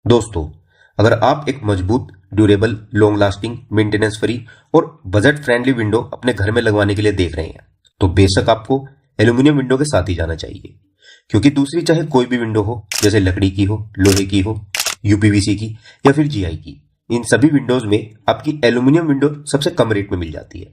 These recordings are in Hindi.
दोस्तों, अगर आप एक मजबूत, durable, long lasting, maintenance free और बजट फ्रेंडली विंडो अपने घर में लगवाने के लिए देख रहे हैं, तो बेशक आपको एल्यूमिनियम विंडो के साथ ही जाना चाहिए। क्योंकि दूसरी चाहे कोई भी विंडो हो, जैसे लकड़ी की हो, लोहे की हो, यूपीवीसी की या फिर जीआई की, इन सभी विंडोज में आपकी एल्यूमिनियम विंडो सबसे कम रेट में मिल जाती है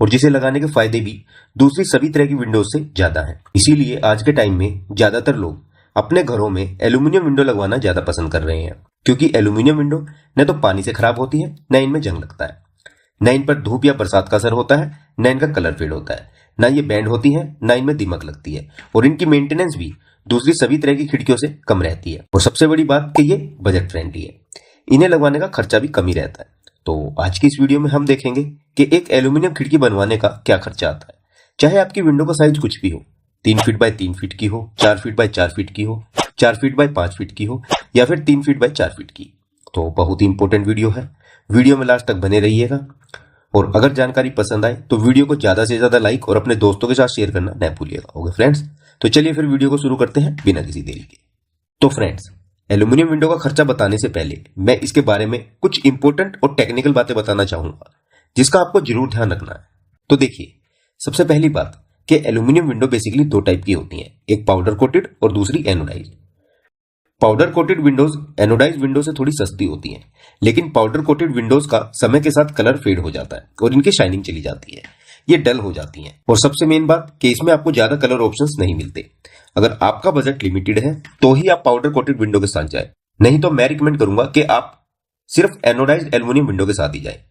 और जिसे लगाने के फायदे भी दूसरी सभी तरह की विंडोज से ज्यादा हैं। इसीलिए आज के टाइम में ज्यादातर लोग अपने घरों में एल्यूमिनियम विंडो लगवाना ज्यादा पसंद कर रहे हैं, क्योंकि एल्यूमिनियम विंडो न तो पानी से खराब होती है, न इनमें जंग लगता है, न इन पर धूप या बरसात का असर होता है, न इनका कलर फेड होता है, न ये बैंड होती है, न इनमें दीमक लगती है और इनकी मेंटेनेंस भी दूसरी सभी तरह की खिड़कियों से कम रहती है। और सबसे बड़ी बात कि ये बजट फ्रेंडली है, इन्हें लगवाने का खर्चा भी कम ही रहता है। तो आज की इस वीडियो में हम देखेंगे कि एक एल्यूमिनियम खिड़की बनवाने का क्या खर्चा आता है, चाहे आपकी विंडो का साइज कुछ भी हो, 3 फीट बाय 3 फीट की हो, 4 फीट बाय 4 फीट की हो, 4 फीट बाय 5 फीट की हो या फिर 3 फीट बाय 4 फीट की। तो बहुत ही इंपॉर्टेंट वीडियो है, वीडियो में लास्ट तक बने रहिएगा। और अगर जानकारी पसंद आए तो वीडियो को ज्यादा से ज्यादा लाइक और अपने दोस्तों के साथ शेयर करना न भूलिएगा। ओके फ्रेंड्स, तो चलिए फिर वीडियो को शुरू करते हैं बिना किसी देरी के। तो फ्रेंड्स, एल्यूमिनियम विंडो का खर्चा बताने से पहले मैं इसके बारे में कुछ इंपॉर्टेंट और टेक्निकल बातें बताना चाहूंगा, जिसका आपको जरूर ध्यान रखना है। तो देखिए, सबसे पहली बात कि एल्यूमिनियम विंडो बेसिकली दो टाइप की होती हैं, एक पाउडर कोटेड और दूसरी anodised. Powder coated windows anodised window से थोड़ी सस्ती होती हैं, लेकिन पाउडर कोटेड विंडोज का समय के साथ कलर फेड हो जाता है और इनकी शाइनिंग चली जाती है, ये डल हो जाती हैं। और सबसे मेन बात कि इसमें आपको ज्यादा कलर ऑप्शंस नहीं मिलते। अगर आपका बजट लिमिटेड है तो ही आप पाउडर कोटेड विंडो के साथ जाए, नहीं तो मैं रिकमेंड करूंगा कि आप सिर्फ एनोडाइज्ड एल्यूमिनियम विंडो के साथ ही जाए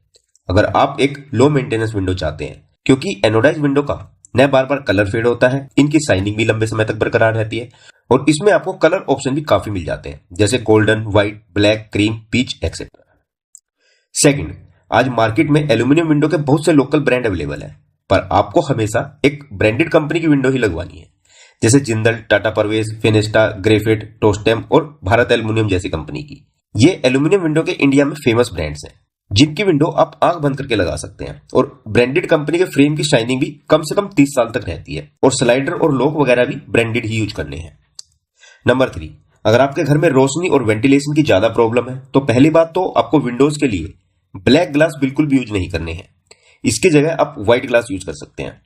अगर आप एक लो मेंटेनेंस विंडो चाहते हैं। क्योंकि एनोडाइज्ड विंडो का न बार बार कलर फेड होता है, इनकी शाइनिंग भी लंबे समय तक बरकरार रहती है और इसमें आपको कलर ऑप्शन भी काफी मिल जाते हैं, जैसे golden, white, black, cream, peach etcetera. Second, आज मार्केट में एल्यूमिनियम विंडो के बहुत से लोकल ब्रांड अवेलेबल है, पर आपको हमेशा एक ब्रांडेड कंपनी की विंडो ही लगवानी है, जैसे जिंदल, टाटा परवेज, फिनिस्टा, ग्रेफेट, टोस्टेम और भारत एल्यूमिनियम जैसी कंपनी की। ये एल्यूमिनियम विंडो के इंडिया में फेमस ब्रांड्स हैं, जिनकी विंडो आप आंख बंद करके लगा सकते हैं और ब्रांडेड कंपनी के फ्रेम की शाइनिंग भी कम से कम 30 साल तक रहती है और स्लाइडर और लॉक वगैरह भी ब्रांडेड ही यूज करने हैं। नंबर 3, अगर आपके घर में रोशनी और वेंटिलेशन की ज्यादा प्रॉब्लम है तो पहली बात तो आपको विंडोज के लिए ब्लैक ग्लास बिल्कुल भी यूज नहीं करने हैं, इसकी जगह आप व्हाइट ग्लास यूज कर सकते हैं।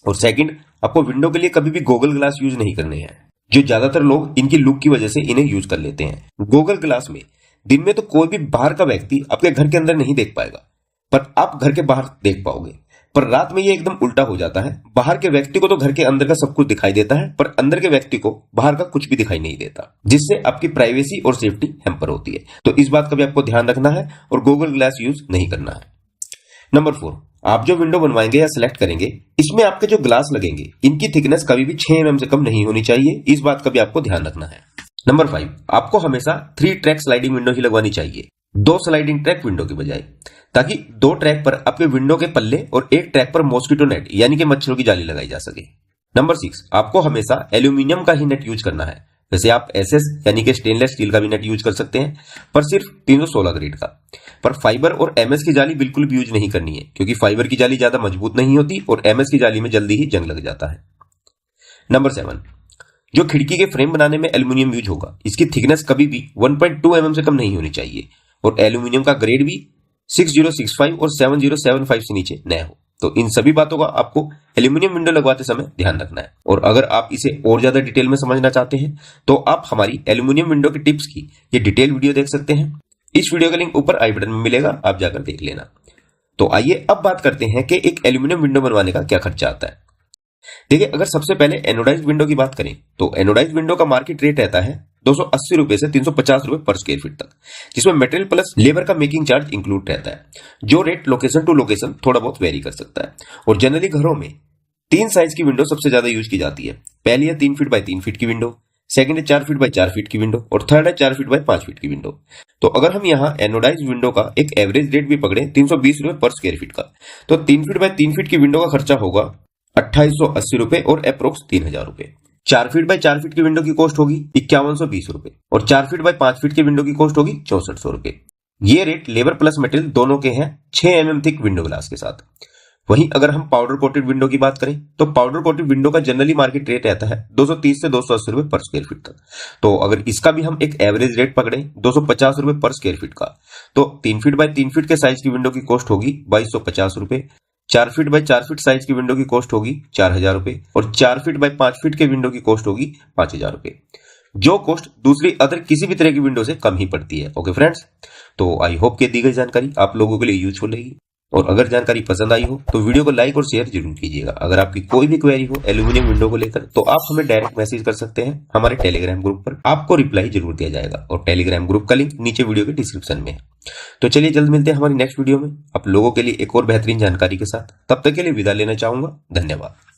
और सेकंड, आपको विंडो के लिए कभी भी गोगल ग्लास यूज नहीं करने हैं, जो ज्यादातर लोग इनकी लुक की वजह से इन्हें यूज कर लेते हैं। गोगल ग्लास में दिन में तो कोई भी बाहर का व्यक्ति आपके घर के अंदर नहीं देख पाएगा, पर आप घर के बाहर देख पाओगे, पर रात में ये एकदम उल्टा हो जाता है। बाहर के व्यक्ति को तो घर के अंदर का सब कुछ दिखाई देता है, पर अंदर के व्यक्ति को बाहर का कुछ भी दिखाई नहीं देता, जिससे आपकी प्राइवेसी और सेफ्टी हैम्पर होती है। तो इस बात का भी आपको ध्यान रखना है और गूगल ग्लास यूज नहीं करना है। नंबर 4, आप जो विंडो बनवाएंगे या सिलेक्ट करेंगे, इसमें आपके जो ग्लास लगेंगे, इनकी थिकनेस कभी भी 6 mm से कम नहीं होनी चाहिए, इस बात का भी आपको ध्यान रखना है। नंबर 5, आपको हमेशा 3 ट्रैक स्लाइडिंग विंडो ही लगवानी चाहिए, 2 स्लाइडिंग ट्रैक विंडो की बजाय, ताकि 2 ट्रैक पर आपके विंडो के पल्ले और 1 ट्रैक पर मॉस्किटो नेट यानी कि मच्छरों की जाली लगाई जा सके। नंबर 6, आपको हमेशा एल्यूमिनियम का ही नेट यूज करना है, वैसे आप एसएस यानी कि स्टेनलेस स्टील का भी नेट यूज कर सकते हैं, पर सिर्फ 316 ग्रेड का। पर फाइबर और एमएस की जाली बिल्कुल भी यूज नहीं करनी है, क्योंकि फाइबर की जाली ज्यादा मजबूत नहीं होती और एमएस की जाली में जल्दी ही जंग लग जाता है। नंबर 7, जो खिड़की के फ्रेम बनाने में एल्यूमिनियम यूज होगा, इसकी थिकनेस कभी भी 1.2 mm से कम नहीं होनी चाहिए और एल्यूमिनियम का ग्रेड भी 6065 और 7075 से नीचे न हो। तो इन सभी बातों का आपको एल्यूमिनियम विंडो लगवाते समय ध्यान रखना है। और अगर आप इसे और ज्यादा डिटेल में समझना चाहते हैं तो आप हमारी एल्यूमिनियम विंडो के टिप्स की ये डिटेल वीडियो देख सकते हैं। इस वीडियो का लिंक ऊपर आई बटन में मिलेगा, आप जाकर देख लेना। तो आइए अब बात करते हैं कि एक एल्यूमिनियम विंडो बनवाने का क्या खर्चा आता है। देखिए, अगर सबसे पहले एनोडाइज्ड विंडो की बात करें तो एनोडाइज्ड विंडो का मार्केट रेट रहता है 280 रुपए से 350 रुपए पर स्क्वायर फीट तक, जिसमें मटेरियल प्लस लेबर का मेकिंग चार्ज इंक्लूड रहता है, जो रेट लोकेशन टू लोकेशन थोड़ा बहुत वेरी कर सकता है। और जनरली घरों में 3 साइज की विंडो सबसे ज्यादा यूज की जाती है। पहली है 3 फीट बाय 3 फीट की विंडो, सेकंड है 4 फीट बाय 4 फीट की विंडो और थर्ड है 4 फीट बाय 5 फीट की विंडो। तो अगर हम यहाँ एनोडाइज्ड विंडो का एक एवरेज रेट भी पकड़े 320 रुपए पर स्क्वायर फीट का, तो 3 फीट बाय 3 फीट की विंडो का खर्चा होगा 2880 रुपए और अप्रोक्स 3000 रुपए। 4 फीट बाय 4 फीट की विंडो की कॉस्ट होगी 5120 रुपए और 4 फीट बाय 5 फीट की विंडो की कॉस्ट होगी 6400 रुपए। ये रेट लेबर प्लस मटेरियल दोनों के हैं 6 mm थिक विंडो ग्लास के साथ। वहीं अगर हम पाउडर कोटेड विंडो की बात करें तो पाउडर कोटेड विंडो का जनरली मार्केट रेट रहता है 230 से 280 रुपए पर स्क्वायर फीट तक। तो अगर इसका भी हम एक एवरेज रेट पकड़े 250 रुपए पर स्क्वायर फीट का, तो 3 फीट बाय 3 फीट के साइज की विंडो की कॉस्ट होगी 2250 रुपए, 4 फीट बाय 4 फीट साइज की विंडो की कॉस्ट होगी 4000 रुपए और 4 फीट बाय 5 फीट के विंडो की कॉस्ट होगी 5000 रुपए, जो कॉस्ट दूसरी अदर किसी भी तरह की विंडो से कम ही पड़ती है। ओके फ्रेंड्स, तो आई होप कि दी गई जानकारी आप लोगों के लिए यूजफुल रहेगी और अगर जानकारी पसंद आई हो तो वीडियो को लाइक और शेयर जरूर कीजिएगा। अगर आपकी कोई भी क्वेरी हो एल्यूमिनियम विंडो को लेकर तो आप हमें डायरेक्ट मैसेज कर सकते हैं हमारे टेलीग्राम ग्रुप पर, आपको रिप्लाई जरूर दिया जाएगा और टेलीग्राम ग्रुप का लिंक नीचे वीडियो के डिस्क्रिप्शन में है। तो चलिए जल्द मिलते हैं हमारी नेक्स्ट वीडियो में आप लोगों के लिए एक और बेहतरीन जानकारी के साथ। तब तक के लिए विदा लेना चाहूंगा। धन्यवाद।